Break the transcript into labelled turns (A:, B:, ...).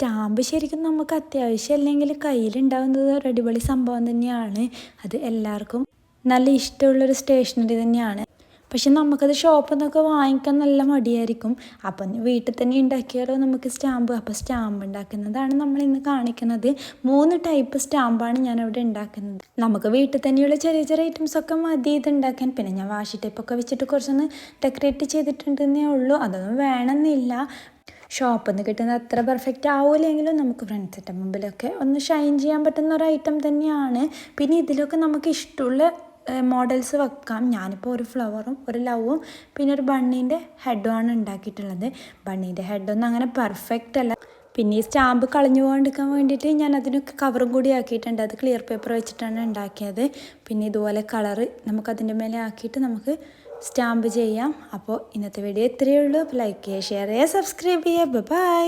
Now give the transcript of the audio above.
A: Stamp ശരിക്കും നമുക്ക് അത്യാവശ്യം അല്ലെങ്കിൽ കയ്യിലുണ്ടാകുന്നത് ഒരു അടിപൊളി സംഭവം തന്നെയാണ്. അത് എല്ലാവർക്കും നല്ല ഇഷ്ടമുള്ളൊരു സ്റ്റേഷനറി തന്നെയാണ്. പക്ഷെ നമുക്കത് ഷോപ്പിൽ നിന്നൊക്കെ വാങ്ങിക്കാൻ നല്ല മടിയായിരിക്കും. അപ്പം വീട്ടിൽ തന്നെ ഉണ്ടാക്കിയാലോ നമുക്ക് സ്റ്റാമ്പ്. അപ്പോൾ സ്റ്റാമ്പ് ഉണ്ടാക്കുന്നതാണ് നമ്മളിന്ന് കാണിക്കുന്നത്. 3 ടൈപ്പ് സ്റ്റാമ്പാണ് ഞാനിവിടെ ഉണ്ടാക്കുന്നത്. നമുക്ക് വീട്ടിൽ തന്നെയുള്ള ചെറിയ ചെറിയ ഐറ്റംസൊക്കെ മതി ഇത് ഉണ്ടാക്കാൻ. പിന്നെ ഞാൻ വാഷി ടൈപ്പൊക്കെ വെച്ചിട്ട് കുറച്ചൊന്ന് ഡെക്കറേറ്റ് ചെയ്തിട്ടുണ്ടെന്നേ ഉള്ളൂ. അതൊന്നും വേണമെന്നില്ല. ഷോപ്പിൽ നിന്ന് കിട്ടുന്നത് അത്ര പെർഫെക്റ്റ് ആവില്ലെങ്കിലും നമുക്ക് ഫ്രണ്ട്സിൻ്റെ മുമ്പിലൊക്കെ ഒന്ന് ഷൈൻ ചെയ്യാൻ പറ്റുന്ന ഒരു ഐറ്റം തന്നെയാണ്. പിന്നെ ഇതിലൊക്കെ നമുക്ക് ഇഷ്ടമുള്ള മോഡൽസ് വെക്കാം. ഞാനിപ്പോൾ ഒരു ഫ്ലവറും ഒരു ലവും പിന്നെ ഒരു ബണ്ണീൻ്റെ ഹെഡുമാണ് ഉണ്ടാക്കിയിട്ടുള്ളത്. ബണ്ണീൻ്റെ ഹെഡൊന്നും അങ്ങനെ പെർഫെക്റ്റ് അല്ല. പിന്നെ ഈ സ്റ്റാമ്പ് കളഞ്ഞു പോകാണ്ടിരിക്കാൻ വേണ്ടിയിട്ട് ഞാൻ അതിനൊക്കെ കവറും കൂടി ആക്കിയിട്ടുണ്ട്. അത് ക്ലിയർ പേപ്പർ വെച്ചിട്ടാണ് ഉണ്ടാക്കിയത്. പിന്നെ ഇതുപോലെ കളറ് നമുക്കതിൻ്റെ മേലെ ആക്കിയിട്ട് നമുക്ക് സ്റ്റാമ്പ് ചെയ്യാം. അപ്പോൾ ഇന്നത്തെ വീഡിയോ ഇത്രയേ ഉള്ളൂ. അപ്പോൾ ലൈക്ക് ചെയ്യുക, ഷെയർ ചെയ്യുക, സബ്സ്ക്രൈബ് ചെയ്യുക. ബൈ.